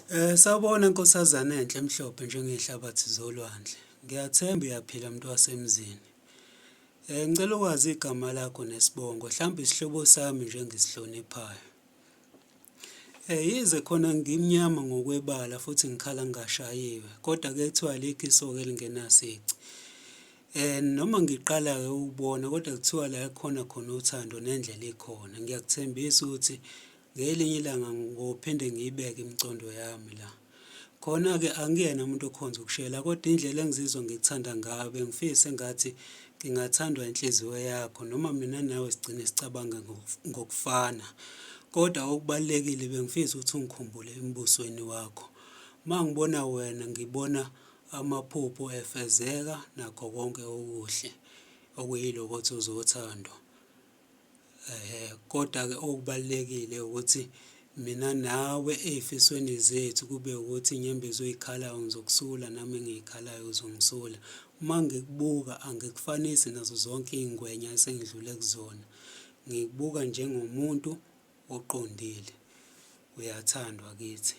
Sawubona nkosazana enhle emhlophe njengehlabathi zolwandle. Ngiyathemba uyaphila mntu wasemzini. Ngicela ukwazi igama lakho nesibongo, mhlawumbe isihlobo sami nje engisihloniphayo. Yize khona ngimnyama ngokwebala futhi ngikhala ngashayiwe, kodwa ke kuthiwa alikho isoka elingenasici. Noma ngiqala-ke ukubona kodwa kuthiwa la khona uthando nendlela ikhona. Ngiyakuthembisa ukuthi ngelinye ilanga ngophinde ngiyibeke imicondo yami la. Khona-ke angiyena umuntu okhonza ukushela kodwa indlela engizizwa ngikuthanda ngayo bengifisa engathi ngingathandwa inhliziyo yakho noma mina nawe sigcine sicabanga ngokufana. Kodwa okubalulekile bengifisa ukuthi ungikhumbule embusweni wakho. Uma ngibona wena ngibona amaphupho efezeka nakho konke okuhle okuyiloko othi uzothandwa. Kodwa-ke okubalulekile ukuthi mina nawe ey'fisweni zethu kube ukuthi inyembezi oy'khalayo ngizokusula nami engiy'khalayo uzongisula. Uma ngikubuka angikufanisi nazo zonke iy'ngwenya esengidlule kuzona. Ngikubuka njengomuntu oqondile. Uyathandwa kithi.